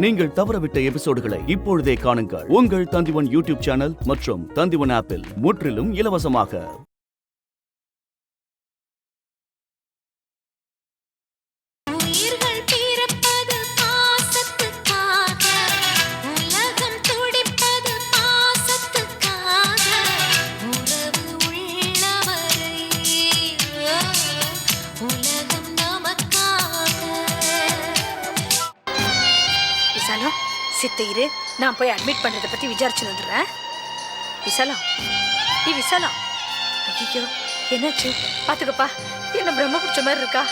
நீங்கள் தவறவிட்ட எபிசோடுகளை இப்பொழுதே காணுங்கள் உங்கள் தந்திவன் யூடியூப் சேனல் மற்றும் தந்திவன் ஆப்பில் முற்றிலும் இலவசமாக. சித்தையிரு, நான் போய் அட்மிட் பண்றதை பத்தி விசாரிச்சு வந்துடுறேன். விசாலம், விசாலம், ஐயோ என்னாச்சு பாத்துக்கப்பா, என்ன பிரம்ம பிடிச்ச மாதிரி இருக்கா?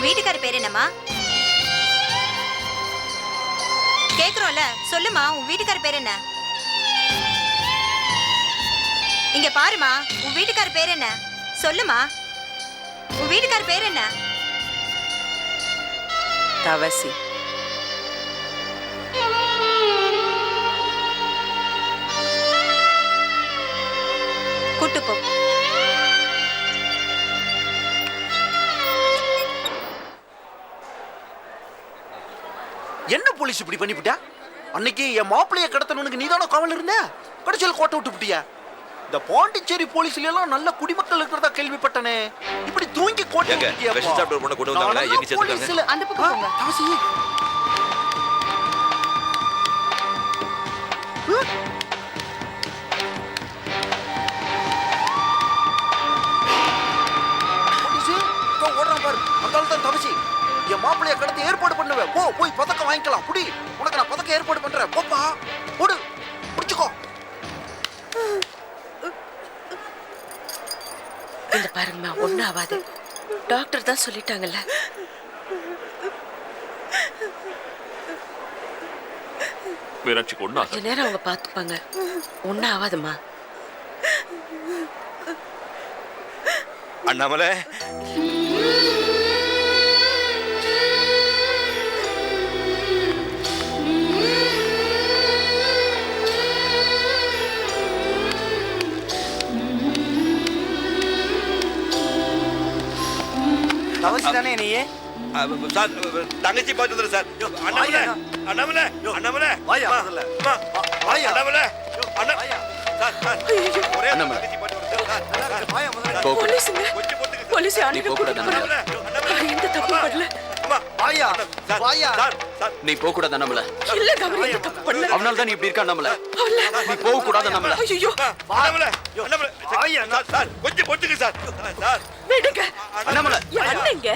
வீட்டுக்கார பேர் என்னம்மா? கேக்குறோம்ல, சொல்லுமா, உன் வீட்டுக்கார பேர் என்ன? இங்க பாருமா, உன் வீட்டுக்கார பேர் என்ன? சொல்லுமா, உன் வீட்டுக்கார பேர் என்ன? தவசி. கூட்டு போ. என்ன போலீஸ் இப்படி பண்ணிவிட்டா? அன்னைக்கு என் மாப்பிளைய கடத்தணுக்கு நீதான காவல் இருந்த, கடைசியில் கோட்டை விட்டு விட்டியா? இந்த பாண்டிச்சேரி போலீஸ்ல எல்லாம் நல்ல குடிமக்கள் இருக்கிறதா கேள்விப்பட்டனே. இப்படி தூங்கி கோட்டை விட்டியா? போலீஸ்ல அந்த பக்கம் போங்க. தவசி, ஓடுறான் பாரு, அந்த தான் தவசி. என் மாப்பிளைய கடத்தி ஏற்பாடு பண்ணுவேன். போ, போய் பதக்கம் வாங்கிக்கலாம். புடி, உனக்கு நான் பதக்கம் ஏற்பாடு பண்றேன். போப்பா, போடு, புடிச்சுக்கோ. இந்த பாருங்கம்மா, ஒன்னும் ஆகாது. டாக்டர் தான் சொல்லிட்டாங்கல்ல. மீனாட்சிக்கு ஒண்ணா நேரம் அவங்க பாத்துப்பாங்க. ஒன்னும் ஆகாதுமா. அண்ணாமலை, தவசி தானே நீ? சார், தங்கச்சி பார்த்து வந்துரு சார். அண்ணாமலை, அண்ணாமலை, அண்ணாமலை, வாயா முதல்ல. வாயா அண்ணாமலை, அண்ணா சார், சார், ஒரே அண்ணாமலை. தங்கச்சி பார்த்து வந்துரு சார். வாயா முதல்ல. போலீஸுங்க, கொஞ்சம் பொறுத்துக்கு போலீஸ் நீ ஆளுங்க போக கூடாது அண்ணாமலை. எந்த தப்பு பண்ணல. அம்மா, வாயா சார், வாயா. சார், சார், நீ போக கூடாது அண்ணாமலை. இல்ல கவரி, எந்த தப்பு பண்ணல. அவனால தான் நீ இப்படி இருக்க அண்ணாமலை. நீ போக கூடாது அண்ணாமலை. ஐயோ, அண்ணாமலை, அண்ணாமலை, சார், சார், கொஞ்சம் பொறுத்துக்கு சார். சார், விடுங்க. அண்ணாமலை, அண்ணங்க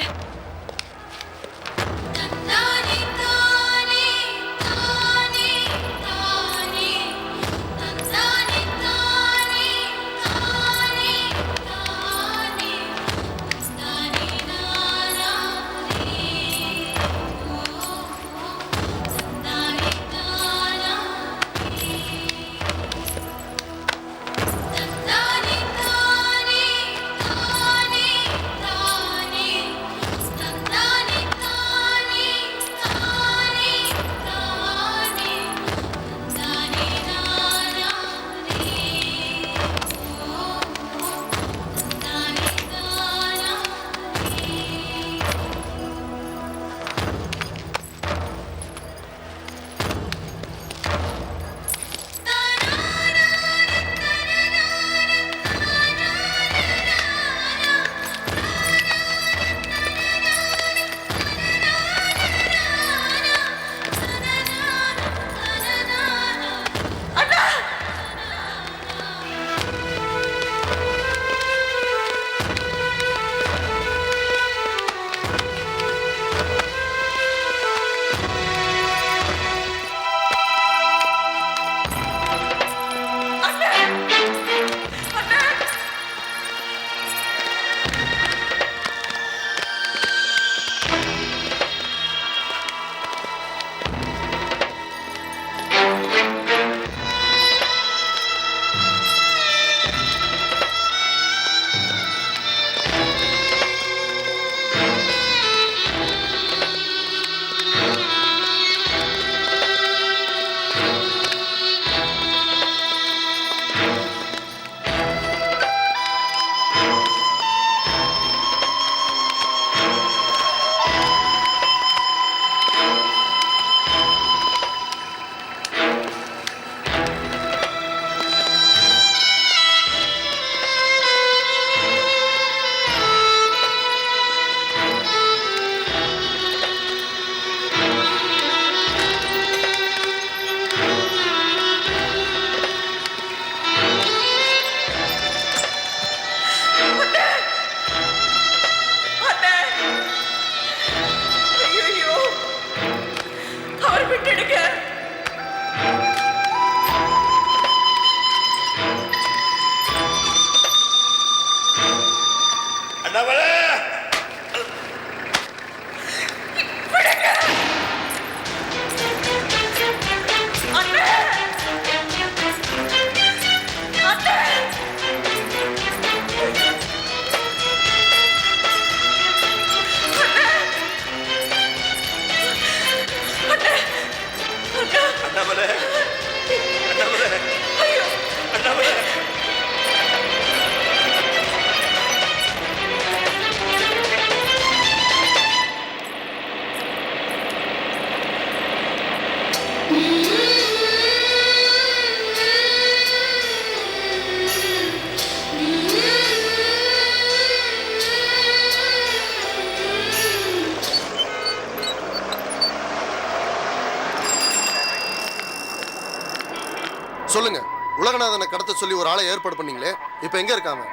உலகநாதனை கடத்த சொல்லி ஒரு ஆளை ஏற்பாடு பண்ணீங்களே, இப்போ எங்க இருக்காங்க?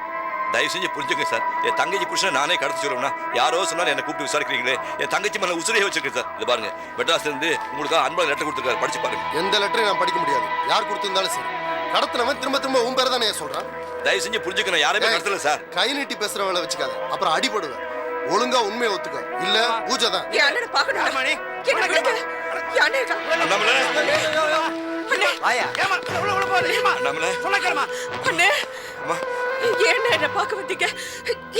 தயவு செஞ்சு புரிஞ்சுங்க சார். என் தங்கச்சி புருஷனை நானே கடத்தி சொல்லுவேன்னா யாரோ சொன்னாலும் என்னை கூப்பிட்டு விசாரிக்கிறீங்களே. என் தங்கச்சி மேலே உசுரையே வச்சிருக்கேன் சார். இது பாருங்க, மெட்ராஸ்ல இருந்து உங்களுக்கு அன்பா லெட்டர் கொடுத்துருக்காரு, படிச்சு பாருங்க. எந்த லெட்டரையும் நான் படிக்க முடியாது. யார் கொடுத்திருந்தாலும் சரி, கடத்தினவன் திரும்ப திரும்ப உன் பேர் தானே சொல்றான். தயவு செஞ்சு புரிஞ்சுக்கணும், யாருமே கடத்தல சார். கை நீட்டி பேசுற வேலை வச்சுக்காத, அப்புறம் அடிபடுவேன். ஒழுங்கா உண்மையை ஒத்துக்க, இல்ல பூஜை தான். என் அண்ணனை பார்க்கணும். என்ன விடுங்க. என் அண்ணன் இருக்கான். அண்ணாமலை, அண்ணே. அண்ணாமலை, அண்ணே. அம்மா, ஏன் என்ன பார்க்க வந்தீங்க?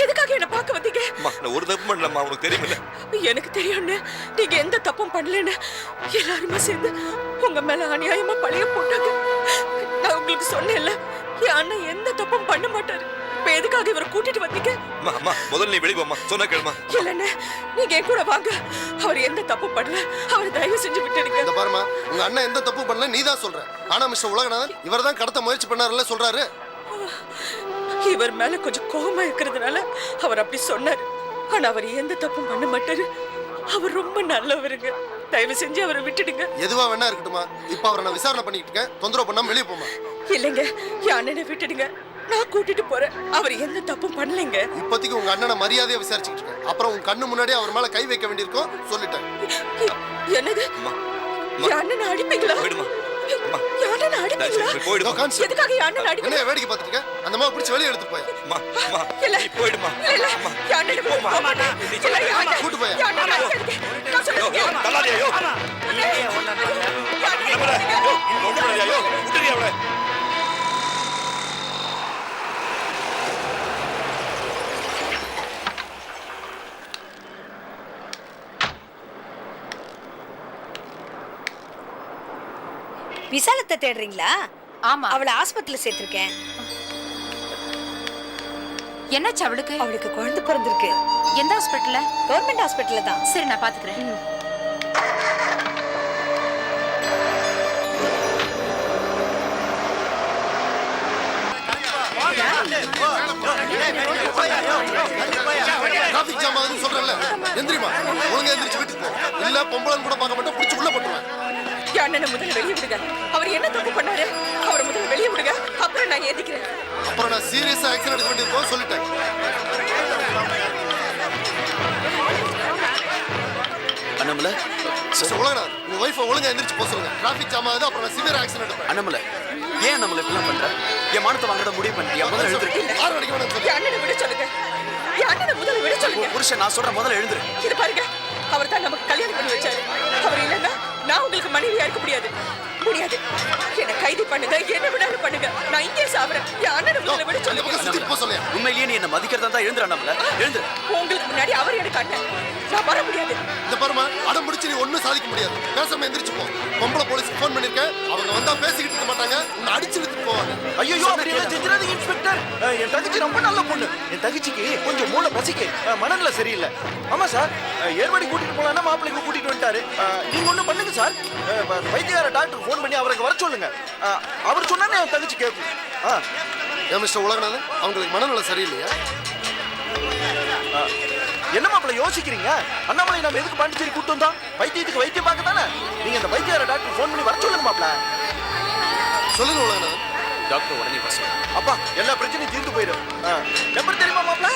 எதுக்காக என்ன பார்க்க வந்தீங்க? அம்மா, நான் ஒரு தப்பு பண்ணலம்மா, உனக்கு தெரியுமில்ல. எனக்கு தெரியும்னு நீங்க எந்த தப்பும் பண்ணலன்னு எல்லாருமே சேர்ந்து உங்க மேல அநியாயமா பழிய போட்டாங்க. நான் உங்களுக்கு சொன்னேன்ல, என் அண்ணன் எந்த தப்பும் பண்ண மாட்டாரு. இப்ப எதுக்காக இவரை கூட்டிட்டு வந்தீங்க? அம்மா, அம்மா, முதல்ல நீ வெளியே போம்மா, சொன்னா கேளுமா. இல்லண்ணே, நீங்க என் கூட வாங்க. அவர் எந்த தப்பு பண்ணல, அவரை தயவு செஞ்சு விட்டுடுங்க. இந்த பாருமா, உங்க அண்ணன் எந்த தப்பு பண்ணல நீ தான் சொல்ற. ஆனா மிஸ்டர் உலகநாதன் இவர் தான் கடத்த முயற்சி பண்ணாருல்ல சொல்றாரு. இவர் மேல கொஞ்சம் கோபமா இருக்கிறதுனால அவர் அப்படி சொன்னாரு. ஆனா அவர் எந்த தப்பும் பண்ண மாட்டாரு. அவர் ரொம்ப நல்லவருங்க. தயவு செஞ்சு அவரை விட்டுடுங்க. எதுவா வேணா இருக்கட்டுமா, இப்ப அவரை நான் விசாரணை பண்ணிட்டு இருக்கேன். தொந்தரவு பண்ணாம வெளியே போமா. இல்லைங்க, என் அண்ணனை விட்டுடுங்க. நான் கூட்டிட்டு போறேன். அவர் எந்த தப்பும் பண்ணலைங்க. இப்போதைக்கு உங்க அண்ணனை மரியாதையா விசாரிச்சுட்டு இருக்கேன். அப்புறம் உங்க கண்ணு முன்னாடி அவர் மேல கை வைக்க வேண்டியிருக்கும் சொல்லிட்டேன். என்னது? என் அண்ணனை அடிப்பீங்களா? போயிடுமா. அம்மா, என் அண்ணனை அடிப்பீங்களா? போயிடுமா. எதுக்காக என் அண்ணனை அடிப்பீங்க? என்ன வேடிக்கை பார்த்துட்டு இருக்க? அந்த மாதிரி பிடிச்சி வெளியே எடுத்து போய். அம்மா, அம்மா, இல்ல. நீ போயிடுமா. இல்ல, அம்மா, என் அண்ணனை நீ போம்மா. போக மாட்டேன். நீ இல்ல, என் அண்ணன். கூட்டு போய். என் அண்ணனை அடிக்காதீங்க. நான் யோ, சொல்றேன் யோ, கேளுங்க. தள்ளாதே, யோ. அண்ணே, என் அண்ணனை அண்ணாமலை, அடிக்காதீங்க. யோ, இங்க ஒண்ணும் பண்ணாதே, யோ, விட்டுறியா அவளை? விசாலத்தை தேடுறீங்களா? ஆமா. அவளை ஆஸ்பத்திரியில சேர்த்திருக்கேன். என்னாச்சு அவளுக்கு? அவளுக்கு குழந்தை பிறந்திருக்கு. எந்த ஹாஸ்பிட்டல்ல? கவர்மெண்ட் ஹாஸ்பிட்டல்ல தான். சரி, நான் பாத்துக்கிறேன். டிராபிக் ஜாம் ஆகுதுன்னு சொல்றேன்ல, எந்திரிமா. ஒழுங்கா எந்திரிச்சு வீட்டுக்கு போ. இல்ல பொம்பளைன்னு கூட பார்க்க மாட்டேன், பிடிச்சி உள்ள போட்டுருவேன். என் அண்ணனை முதல்ல வெளியே விடுங்க. அவர் என்ன தப்பு பண்ணாரு? அவரை முதல்ல வெளியே விடுங்க. அப்புறம் நான் ஏத்திக்கிறேன். அப்புறம் நான் சீரியஸா ஆக்சன் எடுக்க வேண்டியிருக்கோம் சொல்லிட்டேன். அண்ணாமலை, மிஸ்டர் உலகநாதன், உங்க ஒய்ஃபை ஒழுங்கா எந்திரிச்சு போக சொல்லுங்க. டிராபிக் ஜாம் ஆகுது, அப்புறம் நான் சிவியர் ஆக்சன் எடுப்பேன். அண்ணாமலை, ஏன் நம்மள இப்படிலாம் பண்ற? என் மானத்தை வாங்குறத முடிவு பண்ணிட்டியா? முதல்ல எழுந்துரு. ஆறு அடிக்க வேணாம் சொல்லு. என் அண்ணனை விட சொல்லுங்க. என் அண்ணனை முதல்ல விட சொல்லுங்க. புருஷன் நான் சொல்ற முதல்ல எழுந்துரு. இது பாருங்க, அவர் தான் நமக்கு கல்யாணம் பண்ணி வச்சாரு. அவர் இல்லைன்னா நான் உங்களுக்கு மனைவியா இருக்க முடியாது. முடியாது. என்ன கைது பண்ணுங்க, என்ன வேணாலும் பண்ணுங்க. நான் இங்கே சாவறேன். என் அண்ணனை முதல்ல விட அந்த சொல்லுங்க. பக்கம் சுத்திட்டு போக சொல்லியா. உண்மையிலேயே நீ என்ன மதிக்கிறதா தான் எழுந்துரு அண்ணாமலை, எழுந்துரு. உங்களுக்கு முன்னாடி அவர் எனக்கு அண்ணன். நான் வர முடியாது. இந்த பாருமா, அடம் முடிச்சு நீ ஒண்ணும் சாதிக்க முடியாது. பேசாம எந்திரிச்சு போ. பொம்பளை போலீஸ்க்கு ஃபோன் பண்ணிருக்கேன். அவங்க வந்தா பேசிக்கிட்டு இருக்க மாட்டாங்க, உன்னை அடிச்சு விட்டுட்டு போவாங்க. ஐயோ, அப்படியெல்லாம் செஞ்சிடாதீங்க இன்ஸ்பெக்டர். என் தங்கச்சி ரொம்ப நல்ல பொண்ணு. என் தங்கச்சிக்கு கொஞ்சம் மூளை பசிக்கு, மனநிலை சரியில்லை. ஆமா சார், ஏர்வாடி கூட்டிட்டு போலான்னா மாப்பிள்ளைக்கு கூட்டிட்டு வந்துட்டாரு. நீங்க ஒண்ணு பண்ணுங்க சார், வைத்தியகார டாக்டர் ஃபோன் பண்ணி அவருக்கு வர சொல்லுங்க. அவர் சொன்னா என் தங்கச்சி கேட்கும். ஏன் மிஸ்டர் உலகநாதன், அவங்களுக்கு மனநல சரியில்லையா? என்ன மாப்பிள்ள யோசிக்கிறீங்க? அண்ணாமலை நம்ம எதுக்கு பாண்டிச்சேரி கூட்டு வந்தோம்? வைத்தியத்துக்கு வைத்தியம் பார்க்க தானே. நீங்க அந்த வைத்தியகார டாக்டர் ஃபோன் பண்ணி வர சொல்லுங்க மாப்பிள்ள. சொல்லுங்க உலகநாதன். டாக்டர் உடனே பஸ். அப்பா, எல்லா பிரச்சனையும் தீர்ந்து போயிடும். நம்பர் தெரியுமா மாப்பிள்ள?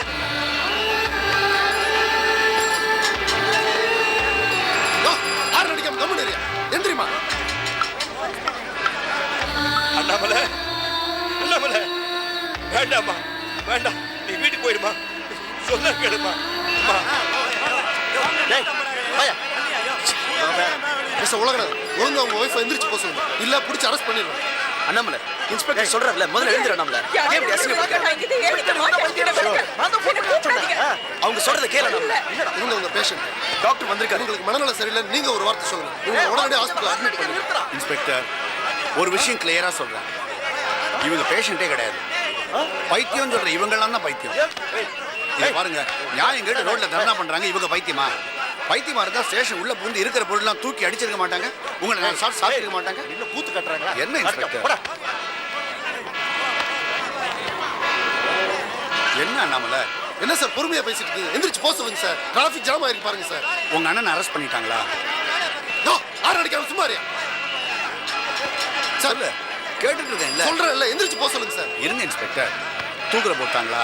ஆறு அடிக்காம கம்முன்னு இரு. எந்திரிமா. அண்ணாமலை, அண்ணாமலை, வேண்டாம்மா, வேண்டாம். நீ வீட்டுக்கு போயிடுமா, சொன்னா கேளுமா. அம்மா, டேய், வாயா. மிஸ்டர் உலகநாதன், ஒழுங்கா உங்க ஒய்ஃபை எந்திரிச்சு போக சொல்லுங்க. இல்ல பிடிச்சி அரெஸ்ட் பண்ணிடுவேன். அண்ணாமலை, இன்ஸ்பெக்டர் சொல்றாருல, முதல்ல எழுந்துரு அண்ணாமலை. என் அண்ணனை விடுங்க. நான் இங்கிருந்து ஏறிக்க மாட்டேன். நான் தான் phone பண்ணி அவங்க சொல்றத கேளு அண்ணாமலை. இவங்க உங்க பேஷண்ட். டாக்டர் வந்திருக்காரு. உங்களுக்கு மனநல சரியில்லை, நீங்க ஒரு வார்த்தை சொல்லுங்க. இவங்க உடனடியாக ஹாஸ்பிட்டல் அட்மிட் பண்ணுங்க. இன்ஸ்பெக்டர், ஒரு விஷயம் கிளியரா சொல்றேன். இவங்க பேஷண்டே கிடையாது. பைத்தியம் சொல்ற இவங்கெல்லாம் தான் பைத்தியம். இதை பாருங்க, நியாயம் கேட்டு ரோட்ல தர்ணா பண்றாங்க. இவங்க பைத்தியமா? பைத்தியமா இருந்தா ஸ்டேஷன் உள்ள புகுந்து இருக்கிற பொருள்லாம் தூக்கி அடிச்சிருக்க மாட்டாங்க. உங்களை நான் சாப்பிட்டு மாட்டாங்க. இன்னும் கூத்து கட்டுறாங்களா? என்ன இன்ஸ்பெக்டர்? என்ன அண்ணாமலை? என்ன சார் பொறுமையா பேசிட்டு இருக்கீங்க? எந்திரிச்சு போக சொல்லுங்க சார். டிராஃபிக் ஜாம் ஆயிருக்கு பாருங்க சார். உங்க அண்ணன் அரெஸ்ட் பண்ணிட்டாங்களா? ஆறு அடிக்காம சும்மா இருயா. சார், கேட்டுட்டு இருக்கேன்ல. சொல்றேன்ல, எந்திரிச்சு போக சொல்லுங்க சார். இருங்க இன்ஸ்பெக்டர், தூக்குல போட்டாங்களா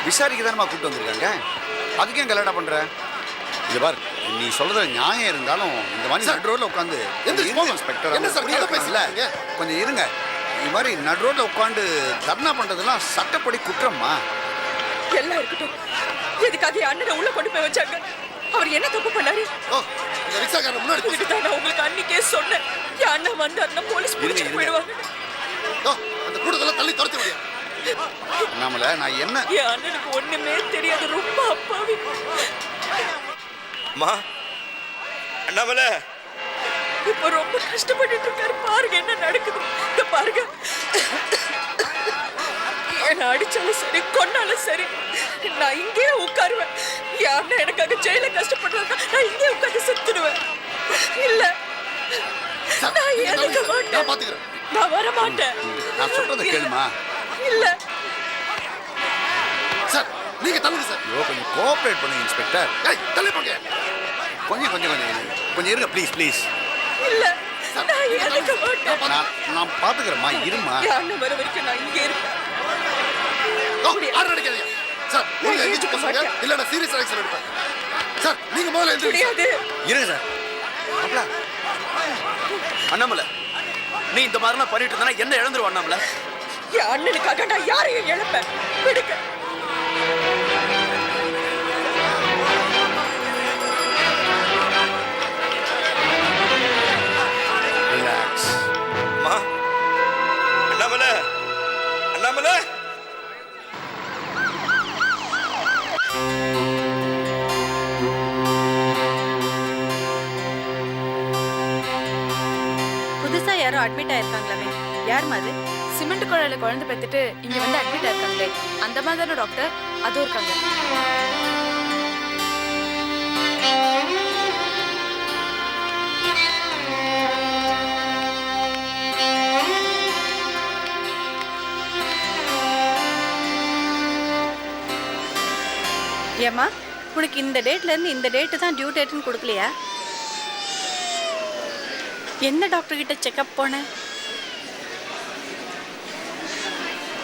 விசாரிக்க தானமா கூப்பிட்டு வந்திருக்காங்க, அதுக்கு ஏன் கல்யாணம் பண்ற? இது பார், நீ சொல்றது நியாயம் இருந்தாலும் இந்த மாதிரி நடு ரோட்ல உட்காந்து இன்ஸ்பெக்டர் என்ன சார் கதை பேசுறீங்க? கொஞ்சம் இருங்க. இது மாதிரி நடு ரோட்ல உட்காந்து தர்ணா பண்றதெல்லாம் சட்டப்படி குற்றமா? எல்லாம் இருக்கட்டும், எதுக்காக என் அண்ணனை உள்ள கொண்டு போய் வச்சாங்க? அவர் என்ன தப்பு பண்ணாரு? ஓ, இந்த ரிக்ஷாக்காரன் முன்னாடி போ. இதுக்கு தான் நான் உங்களுக்கு அன்னைக்கே சொன்னேன், என் அண்ணன் வந்தாருன்னா போலீஸ் பிடிச்சிட்டு போயிடுவாங்க. ஓ, அந்த கூட்டத்தெல்லாம் தள்ளி துரத்தி விடியா. நம்மள நான் என்ன என் அண்ணனுக்கு ஒண்ணுமே தெரியாது, ரொம்ப அப்பாவி. அம்மா அண்ணாமலை இப்ப ரொம்ப கஷ்டப்பட்டுட்டு இருக்காரு. பாருங்க என்ன நடக்குது. இந்த பாருங்க, என்ன அடிச்சாலும் சரி கொன்னாலும் சரி நான் இங்கேயே உட்காருவேன். என் அண்ணன் எனக்காக ஜெயில கஷ்டப்படுறாங்க, நான் இங்கே உட்காந்து செத்துடுவேன். இல்ல நான் ஏத்துக்க நான் மாட்டேன், பாத்துக்கிறேன். நான் வர மாட்டேன். நான் சொல்றதை கேளுமா? இல்ல சார், நீங்க தள்ளுங்க சார். ஐயோ, கொஞ்சம் கோஆபரேட் பண்ணுங்க இன்ஸ்பெக்டர். ஏய், தள்ளி போங்க. கொஞ்சம் இருங்க ப்ளீஸ் ப்ளீஸ். இல்ல நான் ஏத்துக்க மாட்டேன். நான் பாத்துக்கிறேம்மா, இருமா. என் அண்ணன் வர வரைக்கும் நான் இங்கே இருப்பேன். ஓ, ஆறு அடிக்காதீங்க. சார், நீங்க எந்திரிச்சு போக சொல்லுங்க, இல்ல நான் சீரியஸ் ஆக்ஷன் எடுப்பேன். சார், நீங்க முதல்ல எந்திரிங்க. முடியாது. இருங்க சார். மாப்ள, அண்ணாமலை, நீ இந்த மாதிரிலாம் பண்ணிட்டு இருந்தா என்ன இழந்துருவ அண்ணாமலை? என் அண்ணனுக்காக நான் யாரையும் இழப்பேன். விடுங்க. ரிலாக்ஸ். அம்மா அண்ணாமலை அண்ணாமலை புதுசா யாரோ அட்மிட் ஆயிருக்காங்களாமே, யார் மாதிரி? சிமெண்ட் குழாயில குழந்தை பெத்துட்டு இங்க வந்து அட்மிட் ஆயிருக்காங்களே, அந்த மாதிரி தானே டாக்டர்? அதுவும் இருக்காங்க. ஏம்மா, உனக்கு இந்த டேட்ல இருந்து இந்த டேட்டு தான் டியூ டேட்னு கொடுக்கலையா? என்ன டாக்டர் கிட்ட செக்அப் போன?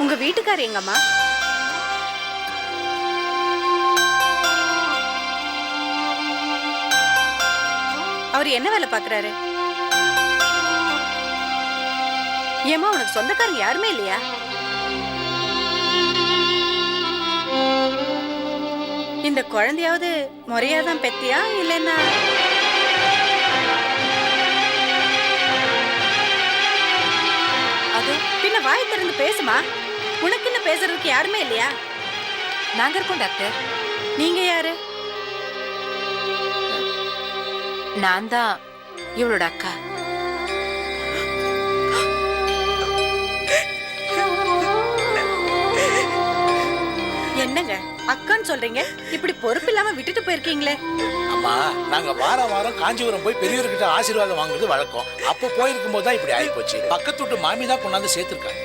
உங்க வீட்டுக்காரர் எங்கம்மா? அவர் என்ன வேலை பார்க்கறாரு? ஏம்மா, உனக்கு சொந்தக்காரங்க யாருமே இல்லையா? இந்த குழந்தையாவது முறையாதான் பெத்தியா இல்லைன்னா? அது பின்ன வாய் திறந்து பேசுமா. உனக்கு என்ன பேசுறதுக்கு யாருமே இல்லையா? நாங்க இருக்கோம் டாக்டர். நீங்க யாரு? நான் தான் இவளோட அக்கா. என்னங்க அக்கான்னு சொல்றீங்க, இப்படி பொறுப்பு இல்லாம விட்டுட்டு போயிருக்கீங்களே? அம்மா, நாங்க வாரம் காஞ்சிபுரம் போய் பெரியவர்கிட்ட ஆசீர்வாதம் வாங்குறது வழக்கம். அப்போ போயிருக்கும் போது தான் இப்படி ஆயிப்போச்சு. பக்கத்து வீட்டு மாமி தான் கொண்டாந்து சேர்த்திருக்காங்க.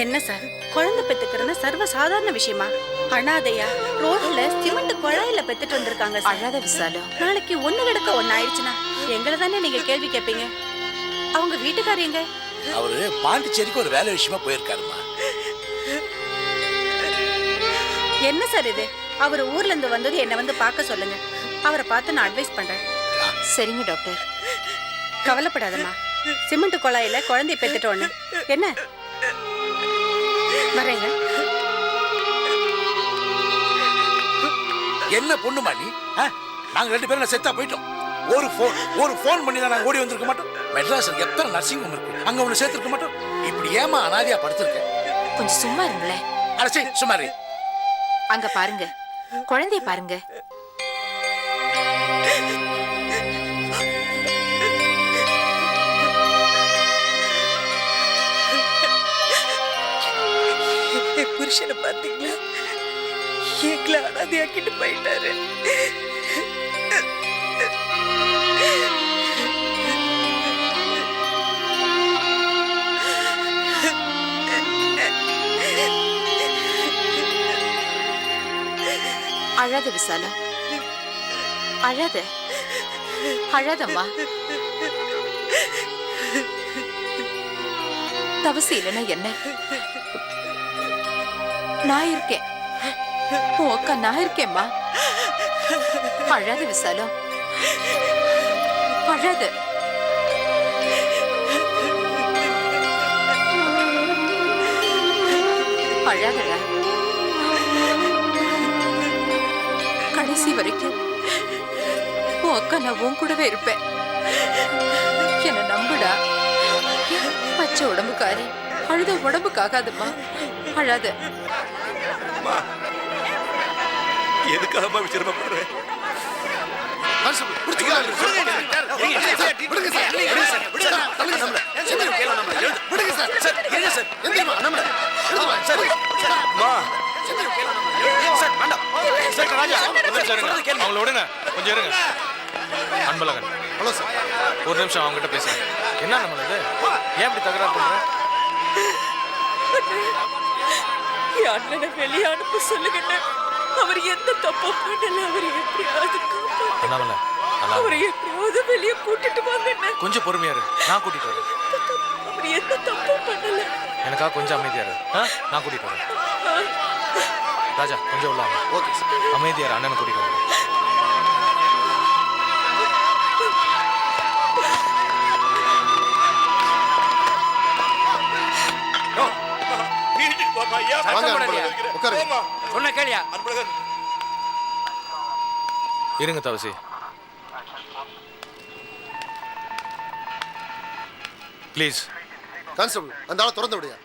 என்ன சார், குழந்தை பெத்துக்கிறது சர்வ சாதாரண விஷயமா? அனாதையா ரோட்ல சிமெண்ட் குழாயில பெத்துட்டு வந்திருக்காங்க சார். அழாத விசாலம். நாளைக்கு ஒண்ணு கிடக்க ஒண்ணு ஆயிடுச்சுன்னா எங்களை தானே நீங்க கேள்வி கேட்பீங்க. அவங்க வீட்டுக்காரர் எங்க? அவரு பாண்டிச்சேரிக்கு ஒரு வேலை விஷயமா போயிருக்காருமா. என்ன சார் இது? அவர் ஊர்ல இருந்து வந்தது என்ன வந்து பார்க்க சொல்லுங்க. அவரை பார்த்து நான் அட்வைஸ் பண்றேன். சரிங்க டாக்டர். கவலைப்படாதம்மா, சிமெண்ட் குழாயில குழந்தைய பெத்துட்டோன்னு. என்ன வரேங்க. என்ன பொண்ணுமா நீ? நாங்க 2 பேரும் செத்தா போயிட்டோம். ஒரு ஃபோன் பண்ணி தான் நாங்க ஓடி வந்திருக்க மாட்டோம். மெட்ராஸ்ல எத்தனை நர்சிங் ஹோம் இருக்கு, அங்க ஒண்ணு சேர்த்திருக்க மாட்டோம். இப்படி ஏமா அனாதையா படுத்திருக்க? கொஞ்சம் சும்மா இருங்களேன். அடச்சி சுமாரி. அங்க பாருங்க, குழந்தைய பாருங்க. புருஷனை பாத்தீங்களா? எங்களை அனாதையாக்கிட்டு போயிட்டாரு. அழாத விசாலம், அழாத, அழாதம்மா. தவசி இல்லைன்னா என்ன? நான் இருக்கேன், உன் அக்கா நான் இருக்கேம்மா. அழாத விசாலம், அழாத. அழாதடா. கடைசி வரைக்கும் உன் அக்கா நான் உன் கூடவே இருப்பேன். என்ன நம்புடா. பச்சை உடம்புக்காரி அழுத உடம்புக்காகாதும்மா. அழாத. எதுக்காக சிரமப்படுறேன்? கான்ஸ்டபிள், பிடிச்சுக்கலாம். விடுங்க சார். விடுங்க சார். விடுங்க சார். விடுங்க சார். சார், இருங்க சார். எந்திரிமா, நம்மள. எழுதுமா. சார். மா. சார், வேண்டாம். சார், ராஜா. அவங்கள விடுங்க, கொஞ்சம் இருங்க. Anbazhagan, hello sir. ஒரு நிமிஷம் அவங்ககிட்ட பேசுறேன். என்ன நம்மளது? ஏன் இப்படி தகராறு பண்ற? என் அண்ணனை வெளியே அனுப்ப சொல்லுங்கண்ணே. அவர் எந்த தப்பும் பண்ணல. அவர் எப்படியாவது அண்ணாமலை, அவரை எப்படியாவது வெளியே கூட்டிட்டு வாங்கண்ணே. கொஞ்சம் பொறுமையா இரு, நான் கூட்டிட்டு வரேன். அவர் எந்த தப்பும் பண்ணல. எனக்காக கொஞ்சம் அமைதியா இரு. நான் கூட்டிட்டு வரேன். ராஜா, கொஞ்சம் உள்ள வாங்க. Okay sir. அமைதியா இரு, அண்ணனை கூட்டிட்டு வரேன். வீட்டுக்கு போமா ஐயா. வாங்க, அன்பழகன். உட்காருங்க. சொன்ன கேளியா? அன்பழகன், இருங்க தவசி. ப்ளீஸ். கான்ஸ்டபிள், அந்த ஆளை திறந்து விடுயா.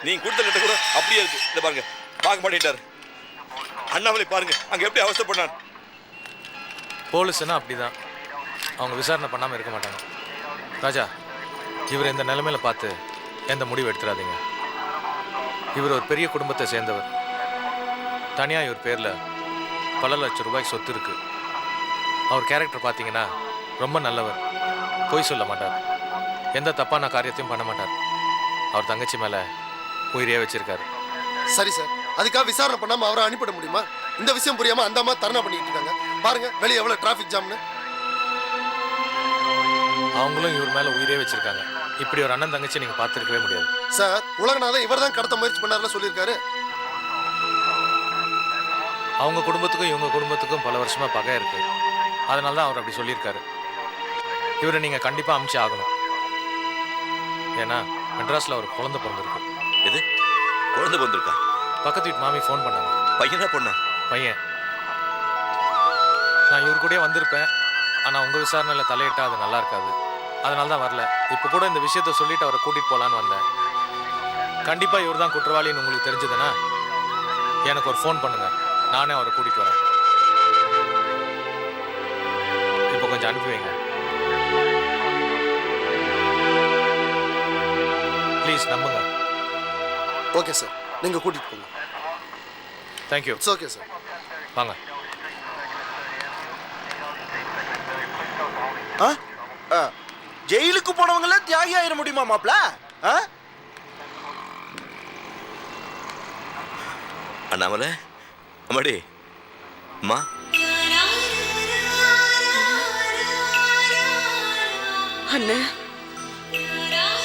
நீங்க கொடுத்த லெட்டர் கூட அப்படியே இருக்கு. இத பாருங்க, பார்க்க மாட்டேட்டாரு. அண்ணாமலை பாருங்க, அங்க எப்படி அவஸ்தைப்பட்டான். போலீஸ்னா அப்படிதான், அவங்க விசாரணை பண்ணாமல் இருக்க மாட்டாங்க. ராஜா, இவர் இந்த நிலைமையில பார்த்து எந்த முடிவு எடுத்துடாதீங்க. இவர் ஒரு பெரிய குடும்பத்தை சேர்ந்தவர். தனியாக இவர் பேரில் பல லட்சம் ரூபாய்க்கு சொத்து இருக்கு. அவர் கேரக்டர் பார்த்தீங்கன்னா ரொம்ப நல்லவர். பொய் சொல்ல மாட்டார், எந்த தப்பான காரியத்தையும் பண்ண மாட்டார். அவர் தங்கச்சி மேலே உயிரே வச்சிருக்காரு. சரி சார், அதுக்காக விசாரணை பண்ணாம அவரை அனுப்பிட முடியுமா? இந்த விஷயம் புரியாம அந்த அம்மா தர்ணா பண்ணிட்டு இருக்காங்க. பாருங்க வெளியே எவ்வளவு டிராஃபிக் ஜாம்னு. அவங்களும் இவர் மேலே உயிரே வச்சிருக்காங்க. இப்படி ஒரு அண்ணன் தங்கச்சி நீங்கள் பார்த்துருக்கவே முடியாது. சார், உலகநாதன் இவர் தான் கடத்த முயற்சி பண்ணாருன்னு சொல்லியிருக்காரு. அவங்க குடும்பத்துக்கும் இவங்க குடும்பத்துக்கும் பல வருஷமாக பகை இருக்கு. அதனால தான் அவர் அப்படி சொல்லியிருக்காரு. இவரை நீங்கள் கண்டிப்பாக அமுச்சு ஆகணும். ஏன்னா மெட்ராஸில் ஒரு குழந்தை பிறந்திருக்கு. எது குழந்தை பிறந்திருக்கா? பக்கத்து வீட்டு மாமி ஃபோன் பண்ணாங்க. பையனா பொண்ணா? பையன். நான் இவர் கூடயே வந்திருப்பேன், ஆனால் உங்கள் விசாரணையில் தலையிட்டா அது நல்லா இருக்காது. அதனால தான் வரல. இப்போ கூட இந்த விஷயத்த சொல்லிட்டு அவரை கூட்டிகிட்டு போகலான்னு வந்தேன். கண்டிப்பாக இவர் தான் குற்றவாளின்னு உங்களுக்கு தெரிஞ்சதுன்னா எனக்கு ஒரு ஃபோன் பண்ணுங்க, நானே அவரை கூட்டிகிட்டு வரேன். இப்போ கொஞ்சம் அனுப்பி வைங்க ப்ளீஸ். நம்புங்க. ஓகே சார், நீங்க கூட்டிட்டு போங்க. தேங்க்யூ. It's okay sir. வாங்க. ஜெயிலுக்கு போனவங்கள தியாகி ஆயிட முடியுமா மாப்ள? அண்ணாமலை, அம்மாடி, அம்மா. அண்ணே,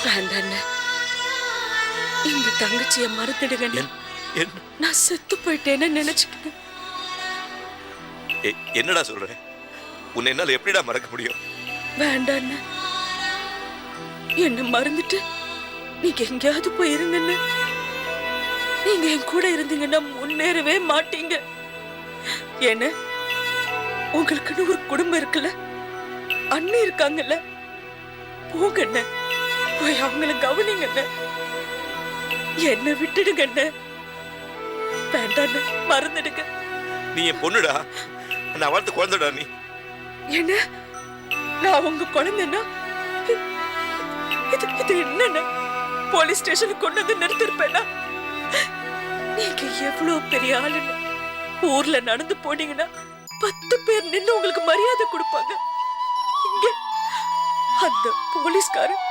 வேண்டாம் அண்ணே. இந்த தங்கச்சிய மறந்துடுங்க. நான் செத்து போயிட்டேன்னு நினைச்சுக்கிட்டேன். என்னடா சொல்ற? உன்னை என்னால எப்படிடா மறக்க முடியும்? வேண்டாம் அண்ணே, என்ன மறந்துட்டு நீங்க எங்கேயாவது போயிருங்கண்ணே. நீங்க என் கூட இருந்தீங்கன்னா முன்னேறவே மாட்டீங்க. ஏன்னா உங்களுக்குன்னு ஒரு குடும்பம் இருக்குல்ல, அண்ணி இருக்காங்கல்ல. போங்கண்ணே, போய் அவங்கள கவனிங்கண்ணே. என்ன விட்டுடுங்கண்ணே. வேண்டாண்ணே, மறந்துடுங்க. நீ என் பொண்ணுடா, நான் வளர்த்து குழந்தைடா. நீ என்ன, நான் உங்க குழந்தைன்னா இது என்னண்ணே? போலீஸ் ஸ்டேஷனுக்கு கொண்டு வந்து நிறுத்திருப்பேனா? நீங்க எவ்வளவு பெரிய ஆளுன்னு ஊர்ல நடந்து போனீங்கன்னா 10 பேர் நின்று உங்களுக்கு மரியாதை கொடுப்பாங்க. இங்க அந்த போலீஸ்காரன்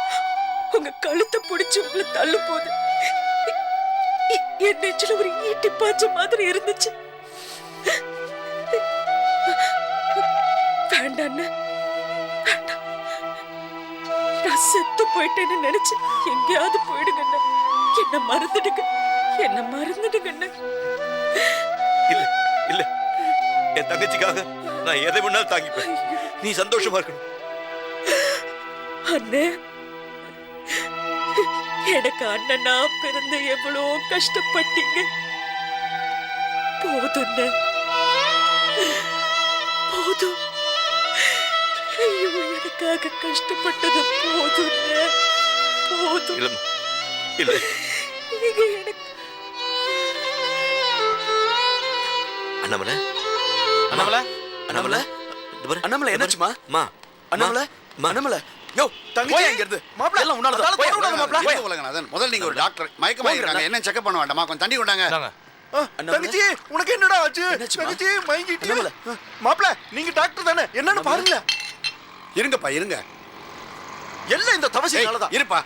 உங்க கழுத்தை பிடிச்சு உங்களை தள்ளும் போது என் நெஞ்சில ஒரு ஈட்டி பாய்ச்ச மாதிரி இருந்துச்சு. வேண்டாம், வேண்டாம். நான் செத்து போயிட்டேன்னு நினைச்சு எங்கேயாவது போயிடுங்க. என்ன மறந்துடுங்க, என்ன மறந்துடுங்க. இல்ல இல்ல, என் தங்கச்சிக்காக நான் எதை வேணாலும் தாங்கிப்பேன். நீ சந்தோஷமா இருக்கணும். அண்ணே, எனக்கு அண்ணனா பிறந்த எவ்வளோ கஷ்டப்பட்டீங்க. போதும் போதும். ஐயோ, எனக்காக கஷ்டப்பட்டது போதும் போதும். இல்ல நீங்க எனக்கு அண்ணாமலை, அண்ணாமலை, அண்ணாமலை, அண்ணாமலை என்னாச்சுமா? மா அண்ணாமலை, அண்ணாமலை, யோ தங்கச்சி எங்க இருந்து? மாப்ள எல்லாம் உன்னால தான். போய் விடாத மாப்ள. இருங்க உலகநாதன், முதல்ல நீங்க ஒரு டாக்டர் மயக்கமா இருக்காங்க, என்ன செக்அப் பண்ண வேண்டாமா? கொஞ்சம் தண்ணி கொண்டாங்க. தங்கச்சி உனக்கு என்னடா ஆச்சு? தங்கச்சி மயங்கிட்டியா? மாப்ள நீங்க டாக்டர் தானே, என்னன்னு பாருங்க. இருங்கப்பா, இருங்க. எல்லாம் இந்த தவசினால தான். இருப்பா.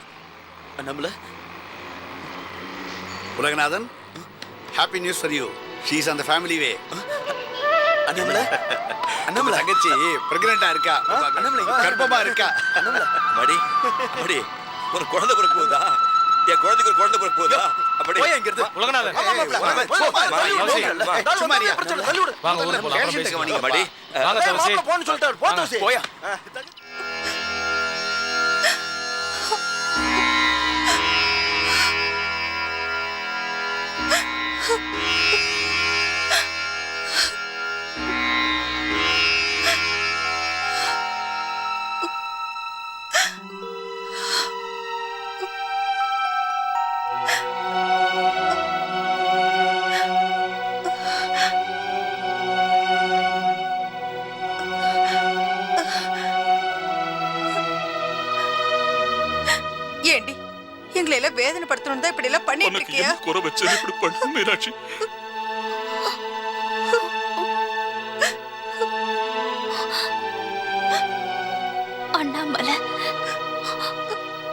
Annamalai, Ulaganathan, happy news for you. She is on the family way. Annamalai, Annamalai தங்கச்சி பிரெக்னெண்டா இருக்கா. அண்ணாமலை கர்ப்பமா இருக்கா. அண்ணாமலை, மடி மடி, ஒரு குழந்தை பிறக்க போகுதா? என் குழந்தைக்கு ஒரு குழந்தை பிறக்க போகுதா? அப்படி போய் எங்க இருந்து? உலகநாதன், ஆமா மாப்ள. சும்மா இருயா. தள்ளி விடு. வாங்க ஊருக்கு போலாம், அப்புறம் பேஷண்ட்டுக்கு பேசிக்கலாம். மணி. மடி, வாங்க ஏய், தவசி. மாப்ள போன்னு சொல்லிட்டாரு. போ தவசி. போயா. ஏண்டி எங்களை எல்லாம் வேதனைப்படுத்தணும் தான் இப்படி எல்லாம் பண்ணிட்டு இருக்கியா? குறை வச்சு இப்படி பண்ண மீனாட்சி. அண்ணாமலை,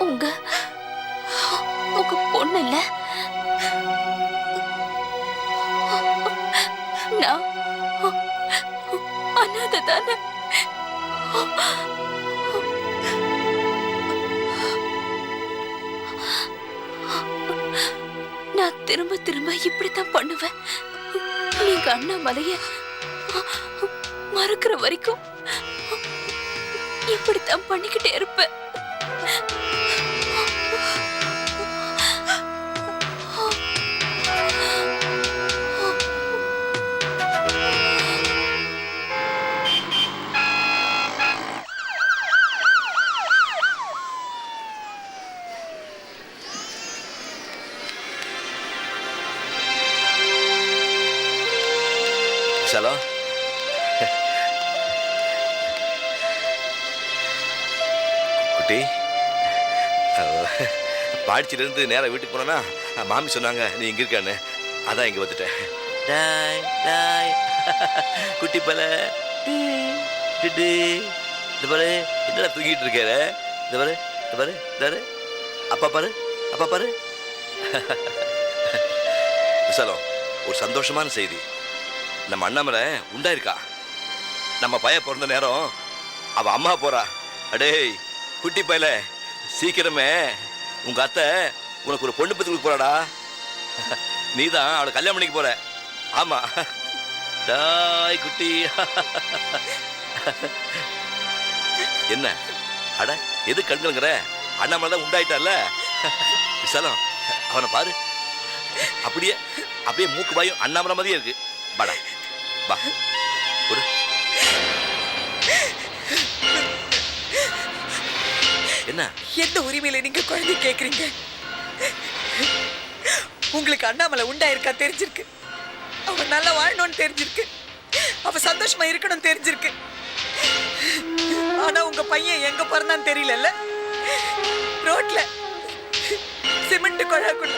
உங்க உங்க பொண்ணு இல்ல? நான் அனாதை தானே. நான் திரும்ப திரும்ப இப்படித்தான் பண்ணுவேன். நீங்க அண்ணாமலைய மறக்கிற வரைக்கும் இப்படித்தான் பண்ணிக்கிட்டே இருப்பேன். சலோ, குட்டி, பாடிச்சிலேருந்து நேராக வீட்டுக்கு போனோன்னா மாமி சொன்னாங்க நீ இங்கே இருக்கான்னு. அதான் இங்கே வந்துட்டேன். டாய் டாய் குட்டி பல இந்த பாரு, என்னடா தூங்கிட்டு இருக்காரு? இந்த பாரு, இந்த பாரு, இந்த பாரு, அப்பா பாரு, அப்பா பாரு. விசாலம், ஒரு சந்தோஷமான செய்தி. நம்ம அண்ணாமலை உண்டாயிருக்கா. நம்ம பைய பிறந்த நேரம் அவ அம்மா போறா. அடேய் குட்டி பையல, சீக்கிரமே உங்க அத்தை உனக்கு ஒரு பொண்ணு பத்தி கொடுக்க போறாடா. நீதான் அவளை கல்யாணம் பண்ணிக்க போற. ஆமா டாய் குட்டி. என்ன அட எது கண்ணுங்கிற? அண்ணாமலை தான் உண்டாயிட்டால. விசாலம், அவனை பாரு, அப்படியே அப்படியே மூக்கு பாயும் அண்ணாமலை மாதிரியே இருக்கு. பாடா பா ஒரு என்ன எந்த உரிமையில நீங்க குழந்தை கேக்குறீங்க? உங்களுக்கு அண்ணாமலை உண்டாயிருக்கா தெரிஞ்சிருக்கு. அவ நல்லா வாழணும்னு தெரிஞ்சிருக்கு. அவ சந்தோஷமா இருக்கணும்னு தெரிஞ்சிருக்கு. ஆனா உங்க பையன் எங்க பிறந்தான்னு தெரியல. ரோட்ல சிமெண்ட் குழாக்குள்ள.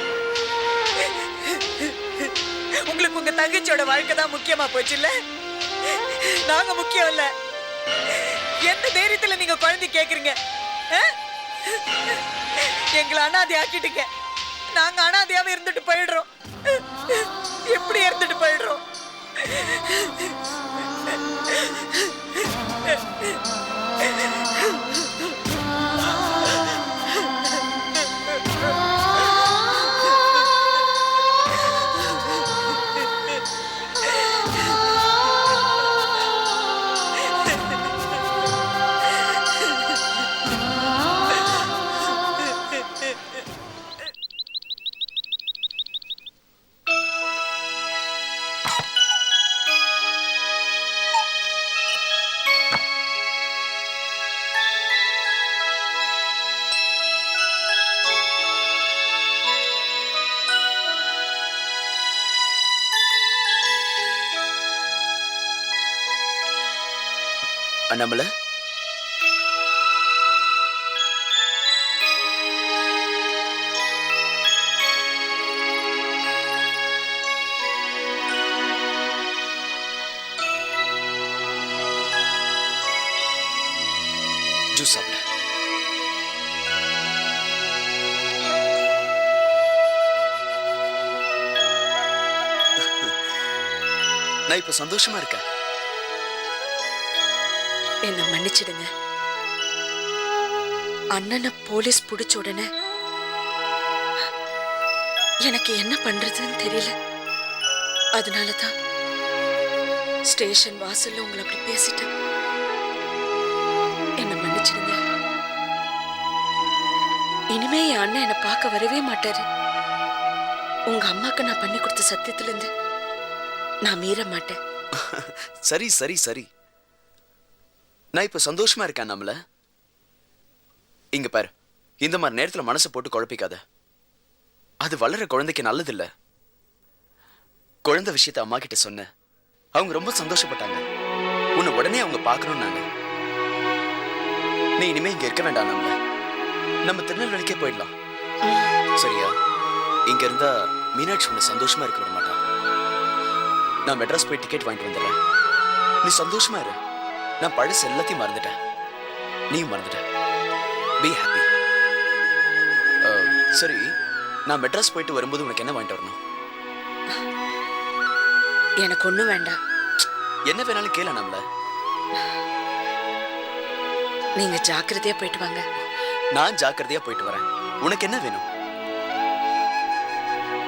உங்களுக்கு உங்க தங்கச்சியோட வாழ்க்கை தான் முக்கியமா போச்சு இல்ல? நாங்க முக்கியம் இல்ல. எந்த தைரியத்துல நீங்க குழந்தை கேக்குறீங்க? எங்களை அனாதை ஆக்கிட்டீங்க. நாங்க அனாதையாவே இருந்துட்டு போயிடுறோம். எப்படி இருந்துட்டு போயிடுறோம். அண்ணாமலை, ஜூஸ் சாப்பிட. நான் இப்ப சந்தோஷமா இருக்கேன். என்ன மன்னிச்சிடுங்க. அண்ணனை போலீஸ் பிடிச்ச உடனே எனக்கு என்ன பண்றதுன்னு தெரியல. அதனாலதான் ஸ்டேஷன் வாசல்ல உங்களை அப்படி பேசிட்டேன். என்ன மன்னிச்சிடுங்க. இனிமே என் அண்ணன் என்னை பார்க்க வரவே மாட்டாரு. உங்க அம்மாக்கு நான் பண்ணி கொடுத்த சத்தியத்துல இருந்து நான் மீற மாட்டேன். சரி சரி சரி, நான் இப்ப சந்தோஷமா இருக்கேன். நம்மள இங்க பாரு, இந்த மாதிரி நேரத்துல மனசை போட்டு குழப்பிக்காத. அது வளர குழந்தைக்கு நல்லதில்ல. குழந்தை விஷயத்த அம்மா கிட்ட சொன்ன, அவங்க ரொம்ப சந்தோஷப்பட்டாங்க. உன்னை உடனே அவங்க பார்க்கணும்னாங்க. நீ இனிமே இங்க இருக்க வேண்டாம். நம்ம திருநெல்வேலிக்கே போயிடலாம். சரியா? இங்க இருந்தா மீனாட்சி உன்னை சந்தோஷமா இருக்க விட மாட்டான். நான் மெட்ராஸ் போய் டிக்கெட் வாங்கிட்டு வந்துடுறேன். நீ சந்தோஷமா இரு. நான் பழசு எல்லாத்தையும் மறந்துட்டேன். நீயும் மறந்துட்ட. Be happy. சரி, நான் மெட்ராஸ் போயிட்டு வரும்போது உனக்கு என்ன வாங்கிட்டு வரணும்? எனக்கு ஒண்ணும் வேண்டாம். என்ன வேணாலும் கேள. நம்மள நீங்க ஜாக்கிரதையா போயிட்டு வாங்க. நான் ஜாக்கிரதையா போயிட்டு வரேன். உனக்கு என்ன வேணும்?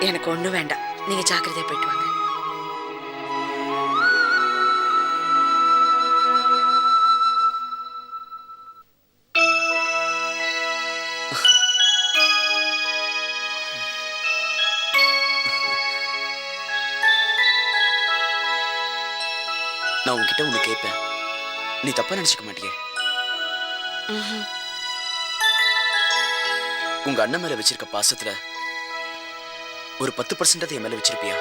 எனக்கு ஒண்ணும் வேண்டாம். நீங்க ஜாக்கிரதையா போயிட்டு வாங்க. நான் உன்கிட்ட ஒண்ணு கேட்பேன். நீ தப்பா நினைச்சுக்க மாட்டியே? உங்க அண்ணன் மேல வச்சிருக்க பாசத்துல ஒரு 10% என் மேல வச்சிருப்பியா?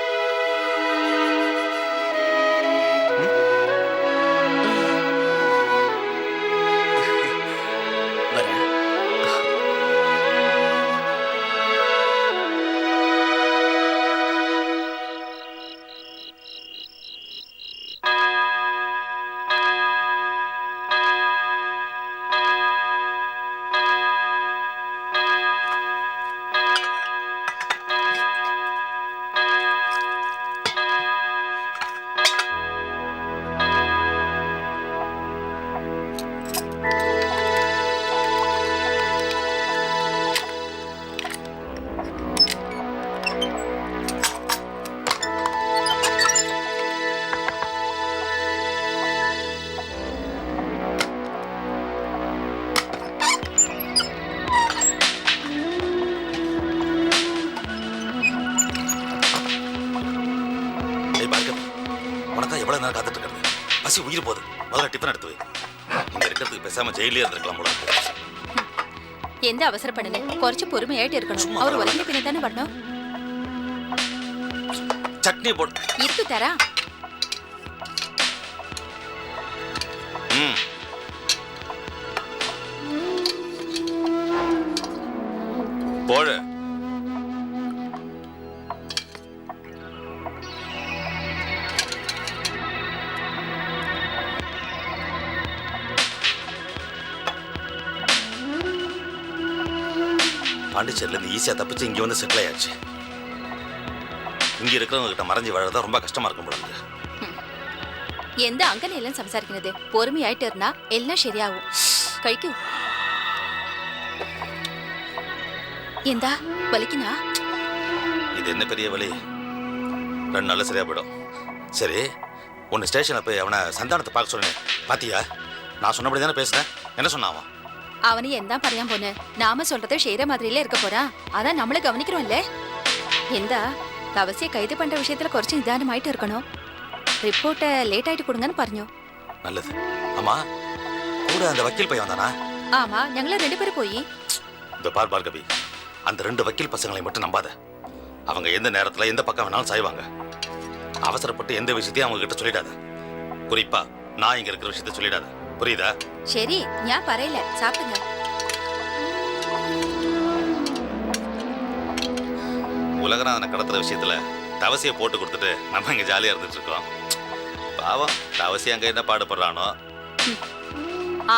வரேன். எவ்வளவு நேரம் காத்துட்டு இருக்கிறது? பசி உயிர் போகுது. முதல்ல டிஃபன் எடுத்து வை. இங்க இருக்கிறதுக்கு பேசாம ஜெயிலே இருந்திருக்கலாம் போல. எந்த அவசரப்படுங்க, குறைச்சு பொறுமையாயிட்டு இருக்கணும். அவர் உலக பின்ன தானே வரணும். சட்னி போடு. இருக்கு தரா. போடு. பாண்டிச்சேரியில இருந்து ஈஸியா தப்பிச்சு இங்க வந்து செட்டில் ஆயாச்சு. இங்க இருக்கிறவங்க கிட்ட மறைஞ்சு வாழறதா ரொம்ப கஷ்டமா இருக்கும் போல இருக்கு. எந்த அங்கன எல்லாம் സംസാരിക്കുന്നത് பொறுமையாயிட்டு இருந்தா எல்லாம் சரியாகும். കഴിക്കൂ. എന്താ வலிக்குனா? இது என்ன பெரிய வலி, 2 நாள்ல சரியா போயிடும். சரி, உன்னை ஸ்டேஷன்ல போய் அவனை சந்தானத்தை பார்க்க சொன்னேன், பாத்தியா? நான் சொன்னபடி தானே பேசுனேன். என்ன சொன்னான் அவன்? அவனு എന്താ പറയാൻ പോന്നെ? நாம சொல்றத ஷேர மாதிரியிலே இருக்க போறான். அதான் நம்மள கவனிக்கிறோம்ல. എന്താ தவசியை கைது பண்ற விஷயத்துல കുറച്ച് நிதானமாயிட்டு இருக்கணும். ரிப்போர்ட்டை லேட் ஆயிட்டு கொடுங்கன்னு പറഞ്ഞു. நல்லது. ஆமா, கூட அந்த வக்கீல் பையன் வந்தானா? ஆமா, ഞങ്ങൾ 2 பேரும் போய். இந்த பார் பார்கவி, அந்த 2 வக்கீல் பசங்களை மட்டும் நம்பாத. அவங்க எந்த நேரத்துல எந்த பக்கம் வேணாலும் சாய்வாங்க. அவசரப்பட்டு எந்த விஷயத்தையும் அவங்க கிட்ட சொல்லிடாத. குறிப்பா நான் இங்க இருக்கிற விஷயத்த சொல்லிடாத, புரியுதா? சரி, நான் பரையில சாப்பிடுங்க. உலகநாதனை கடத்துற விஷயத்துல தவசியை போட்டு கொடுத்துட்டு நம்ம இங்க ஜாலியா இருந்துட்டு இருக்கோம். பாவம், தவசி அங்க என்ன பாடுபடுறானோ.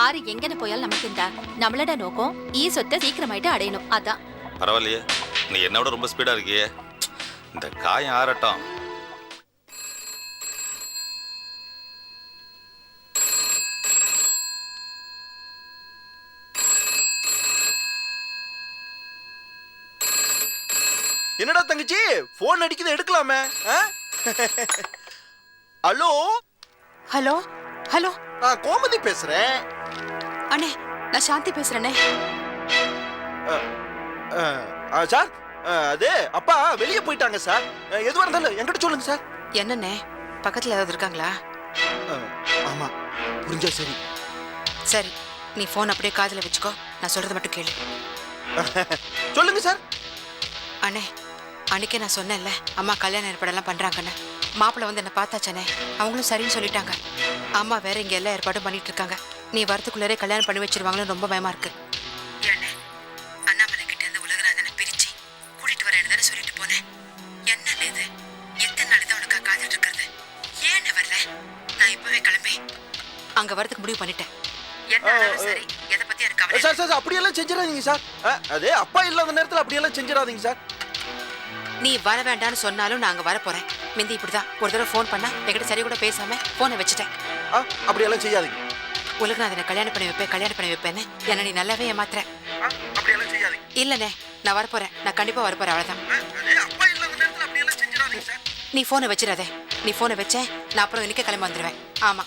ஆறு எங்கன போயால் நமக்கு இந்த நம்மளோட நோக்கம் ஈ சொத்தை சீக்கிரமாயிட்டு அடையணும். அதான். பரவாயில்லையே, நீ என்னோட ரொம்ப ஸ்பீடா இருக்கியே. இந்த காயம் ஆறட்டும். என்னடா தங்கச்சி, போன் அடிக்குது, எடுக்கலாமே? ஹலோ ஹலோ ஹலோ, நான் கோமதி பேசுறேன். அண்ணே நான் சாந்தி பேசுறேனே. சார், அது அப்பா வெளியே போயிட்டாங்க சார். எதுவா இருந்தாலும் என்கிட்ட சொல்லுங்க சார். என்னண்ணே, பக்கத்துல ஏதாவது இருக்காங்களா? ஆமா, புரிஞ்சா சரி. சரி, நீ போன் அப்படியே காதுல வச்சுக்கோ, நான் சொல்றத மட்டும் கேளு. சொல்லுங்க சார். அண்ணே, அன்னைக்கே நான் சொன்னேன்ல, அம்மா கல்யாண ஏற்பாடெல்லாம் பண்றாங்கன்னு. மாப்பிள்ள வந்து என்ன பார்த்தாச்சனே, அவங்களும் சரின்னு சொல்லிட்டாங்க. அம்மா வேற இங்க எல்லா ஏற்பாடும் பண்ணிட்டு இருக்காங்க. நீ வரத்துக்குள்ளே கல்யாணம் பண்ணி வச்சிருவாங்களோ ரொம்ப பயமா இருக்கு. அண்ணாமலை கிட்ட இருந்து உலகநாதனை பிரிச்சு கூட்டிட்டு வரேன்னு தானே சொல்லிட்டு போனேன். என்ன இது, எத்தனை நாள் தான் உனக்கு காத்துட்டு இருக்கிறது? ஏன்னு வரல? நான் இப்பவே கிளம்பி அங்க வரதுக்கு முடிவு பண்ணிட்டேன். என்ன சரி, எதை பத்தி எனக்கு கவலை சார். சார், அப்படியெல்லாம் செஞ்சிடாதீங்க சார். அதே அப்பா இல்லாத நேரத்தில் அப்படியெல்லாம் செஞ்சிடாதீங்க சார். நீ வர வேண்டாம்னு சொன்னாலும் நான் அங்க வர போறேன். மிந்தி இப்படிதான் ஒரு தடவை ஃபோன் பண்ணா என்கிட்ட சரி கூட பேசாம போனை வச்சுட்டேன். அப்படியெல்லாம் செய்யாதீங்க. உலகநாதனை கல்யாணம் பண்ணி வைப்பேன்னு என்ன நீ நல்லாவே ஏமாத்துற. அப்படியெல்லாம் செய்யாதீங்க. இல்லண்ணே, நான் வரப்போறேன். நான் கண்டிப்பா வரப்போறேன், அவ்வளவுதான். அப்பா இல்லாத நேரத்தில் அப்படியெல்லாம் செஞ்சிடாதீங்க சார். நீ போனை வச்சிடாதே. நீ போனை வச்ச நான் அப்புறம் இன்னைக்கு கிளம்பி வந்துடுவேன். ஆமா.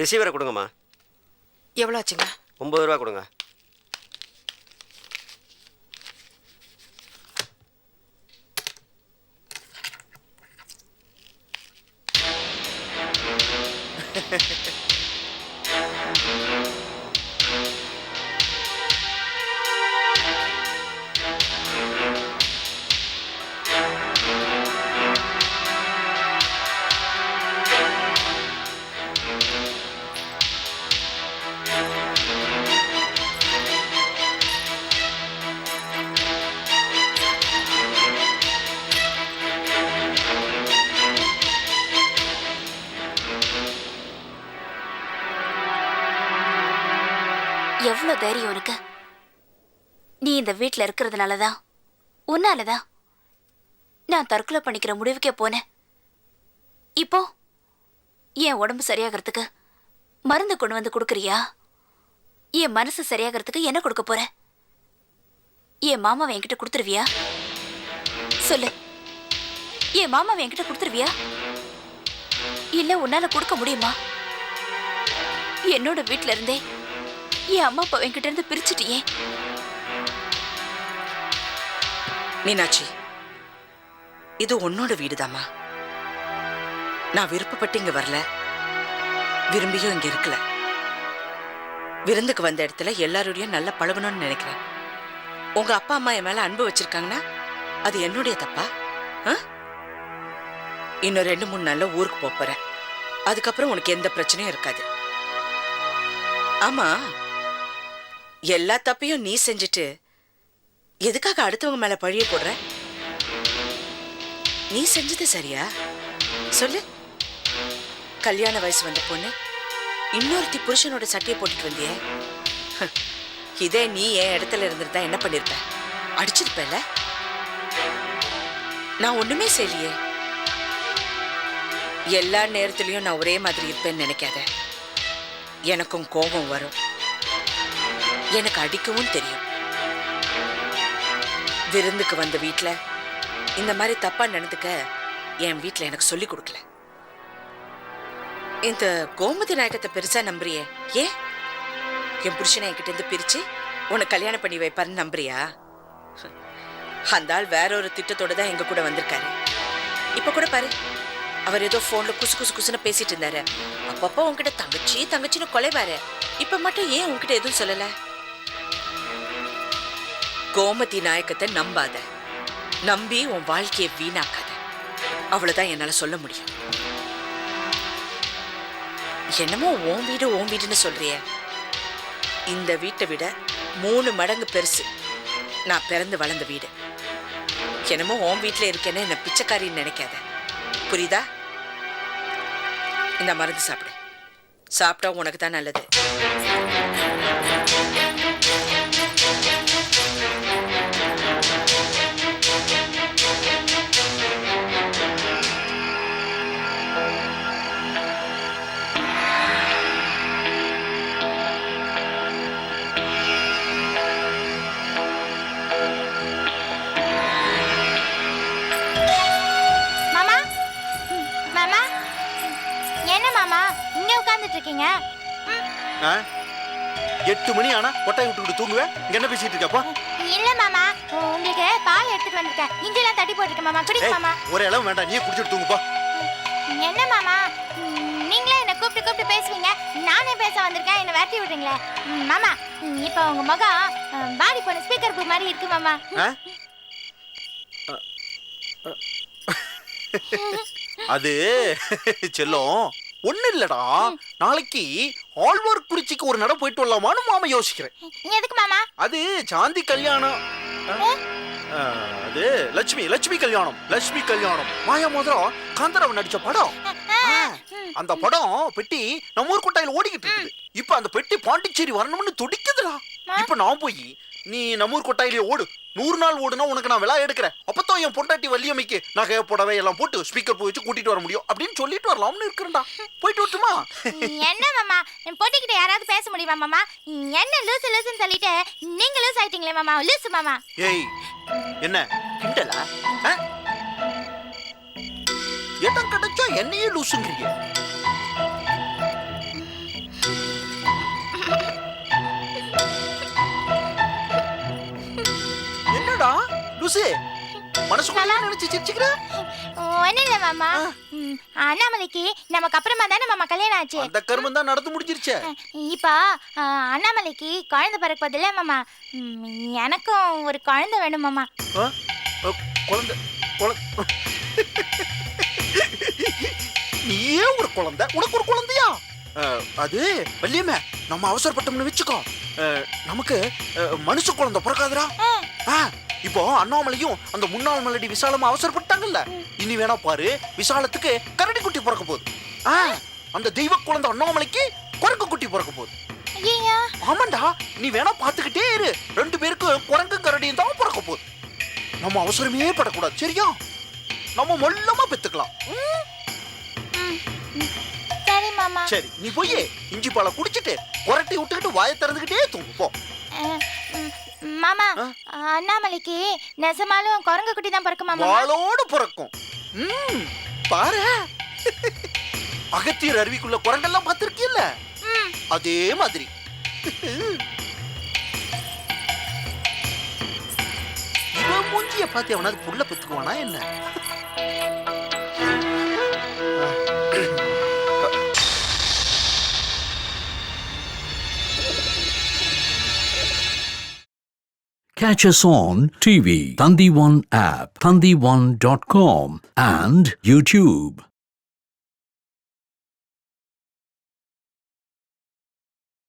ரிசீவரை கொடுங்கம்மா. எவ்வளோ ஆச்சுங்க? 9 ரூபா கொடுங்க. எவ்வளவு தைரியம் உனக்கு? நீ இந்த வீட்டுல இருக்கிறதுனாலதான், உன்னாலதான் நான் தற்கொலை பண்ணிக்கிற முடிவுக்கே போனேன். இப்போ என் உடம்பு சரியாகிறதுக்கு மருந்து கொண்டு வந்து கொடுக்கறியா? என் மனசு சரியாகிறதுக்கு என்ன கொடுக்க போற? என் மாமாவை என்கிட்ட கொடுத்துருவியா? சொல்லு, என் மாமாவை என்கிட்ட கொடுத்துருவியா? இல்ல உன்னால கொடுக்க முடியுமா? என்னோட வீட்டுல இருந்தே என் அம்மா அப்பா என்கிட்ட இருந்து பிரிச்சுட்டியே. மீனாட்சி, இது உன்னோட வீடுதாம்மா. நான் விருப்பப்பட்டு இங்க வரல, விரும்பியும் இங்க இருக்கல. விருந்துக்கு வந்த இடத்துல எல்லாரோடையும் நல்லா பழகணும்னு நினைக்கிறேன். உங்க அப்பா அம்மா என் மேல அன்பு வச்சிருக்காங்கன்னா அது என்னுடைய தப்பா? இன்னும் 2-3 நாள்ல ஊருக்கு போறேன். அதுக்கப்புறம் உனக்கு எந்த பிரச்சனையும் இருக்காது. ஆமா, எல்லா தப்பையும் நீ செஞ்சுட்டு எதுக்காக அடுத்தவங்க மேல பழிய போடுற? நீ செஞ்சது சரியா? சொல்லு. கல்யாண வயசு வந்த பொண்ணு இன்னொருத்தி புருஷனோட சட்டையை போட்டுட்டு வந்தியே. இதே நீ என் இடத்துல இருந்திருந்தா என்ன பண்ணிருப்ப? அடிச்சிருப்பல. நான் ஒண்ணுமே செய்யலையே. எல்லா நேரத்திலயும் நான் ஒரே மாதிரி இருப்பேன்னு நினைக்காத. எனக்கும் கோபம் வரும், எனக்கு அடிக்கவும் தெரியும். விருந்துக்கு வந்த வீட்டுல இந்த மாதிரி தப்பா நடந்துக்க என் வீட்டுல எனக்கு சொல்லி கொடுக்கல. இந்த கோமதி நாயகத்தை பெருசா நம்புறியே, ஏன் என் புருஷனை என்கிட்ட இருந்து பிரிச்சு உனக்கு கல்யாணம் பண்ணி வைப்பாருன்னு நம்புறியா? அந்த ஆள் வேற ஒரு திட்டத்தோட தான் எங்க கூட வந்திருக்காரு. இப்ப கூட பாரு, அவர் ஏதோ போன்ல குசு குசு குசுன்னு பேசிட்டு இருந்தாரு. அப்பப்போ உன்கிட்ட தங்கச்சி தங்கச்சின்னு கொலைவாரு. இப்ப மட்டும் ஏன் உன்கிட்ட எதுவும் சொல்லல? கோமதி நாயகத்தை நம்பாத, நம்பி உன் வாழ்க்கையை வீணாக்காத. அவ்வளவுதான் என்னால சொல்ல முடியும். என்னமோ ஓன் வீடுன்னு சொல்றிய. இந்த வீட்டை விட 3 மடங்கு பெருசு நான் பிறந்து வளர்ந்த வீடு. என்னமோ ஓன் வீட்டுல இருக்கேன்னு என்ன பிச்சைக்காரின்னு நினைக்காத, புரியுதா? இந்த மருந்து சாப்பிடு, சாப்பிட்டா உனக்கு தான் நல்லது. இருக்கீங்க? 8 மணி ஆனா கொட்டாய் விட்டு தூங்குவேன். இங்க என்ன பேசிட்டு இருக்கப்பா? இல்ல மாமா, உங்களுக்கு பால் எடுத்துட்டு வந்திருக்கேன். இஞ்சிலாம் தட்டி போட்டுருக்கேன் மாமா, குடிங்க மாமா. ஒரே அளவு வேண்டாம், நீயே குடிச்சிட்டு தூங்குப்பா. என்ன மாமா, நீங்களே என்ன கூப்பிட்டு பேசுவீங்க, நானே பேச வந்திருக்கேன், என்ன விரட்டி விடுறீங்களே மாமா. இப்போ உங்க முகம் பாடி போன ஸ்பீக்கர் பூ மாதிரி இருக்கு மாமா. அது செல்லம் ஒண்ணு இல்லடா, நாளைக்கு ஆழ்வார் குறிச்சிக்கு ஒரு நட போயிட்டு வரலாமான்னு மாமா யோசிக்கிறேன். எதுக்கு மாமா? அது சாந்தி கல்யாணம். அது லட்சுமி கல்யாணம் மாயா மோதிரம் காந்தராவன் நடிச்ச படம். அந்த படம் பெட்டி நம்ம ஊர் கொட்டாயில ஓடிக்கிட்டு இருக்குது. இப்ப அந்த பெட்டி பாண்டிச்சேரி வரணும்னு துடிக்குதுடா. இப்ப நான் போய் நீ நம்ம ஊர் கொட்டாயிலே ஓடு, 100 நாள் ஓடுனா உனக்கு நான் விழா எடுக்கிறேன், அப்பதான் என் பொண்டாட்டி வள்ளியம்மைக்கு நகை புடவை எல்லாம் போட்டு ஸ்பீக்கர் போய் வச்சு கூட்டிட்டு வர முடியும் அப்படின்னு சொல்லிட்டு வரலாம்னு இருக்கிறேன்டா. போயிட்டு வரட்டுமா? என்ன மாமா, என் பொட்டிக்கிட்ட யாராவது பேச முடியுமா மாமா? என்ன லூசுன்னு சொல்லிட்டு நீங்க லூஸ் ஆயிட்டீங்களே மாமா, லூசு மாமா. ஏய் என்ன கிண்டலா? இடம் கிடைச்சா என்னையே லூசுங்கிறீங்க. என்னடா லூசு மனசுக்குள்ள நினைச்சு சிரிச்சுக்கிற? ஒன்னும் இல்ல மாமா, அண்ணாமலைக்கு நமக்கு அப்புறமா தானே மாமா கல்யாணம் ஆச்சு. அந்த கர்மம் தான் நடந்து முடிஞ்சிருச்சே. இப்போ அண்ணாமலைக்கு குழந்தை பிறக்க போதில்ல மாமா, எனக்கும் ஒரு குழந்தை வேணும் மாமா. குழந்தை? நீயே ஒரு குழந்தை, உனக்கு ஒரு குழந்தையா? அது வள்ளியம்மே, நம்ம அவசரப்பட்டோம்னு வச்சுக்கோ, நமக்கு மனுஷ குழந்தை பிறக்காதுடா. இப்போ அண்ணாமலையும் அந்த முன்னாள் மலடி விசாலமா அவசரப்பட்டாங்கல்ல, இனி வேணா பாரு, விசாலத்துக்கு கரடி குட்டி பிறக்க போகுது. அந்த தெய்வ குழந்தை அண்ணாமலைக்கு குரங்கு குட்டி பிறக்க போகுது. ஆமாண்டா, நீ வேணா பாத்துக்கிட்டே இரு, 2 பேருக்கு குரங்கு கரடியும் தான் பிறக்க போகுது. நம்ம அவசரமே படக்கூடாது, சரியா? நம்ம மொல்லமா பெத்துக்கலாம். சரி மாமா. சரி, நீ போய் இஞ்சி பாலை குடிச்சிட்டு குரட்டி விட்டுக்கிட்டு வாயை திறந்துக்கிட்டே தூங்கு போ. மாமா, அண்ணாமலைக்கு நெசமாலும் குரங்கு குட்டி தான் பிறக்கும் மாமா. வாளோடு பிறக்கும். பாரு, அகத்தியர் அருவிக்குள்ள குரங்கெல்லாம் பார்த்திருக்கீல்ல, அதே மாதிரி. இவன் மூஞ்சிய பார்த்து அவனாவது புள்ள பெத்துக்குவானா என்ன? Catch us on TV, Thandivan app, thandivan.com and YouTube.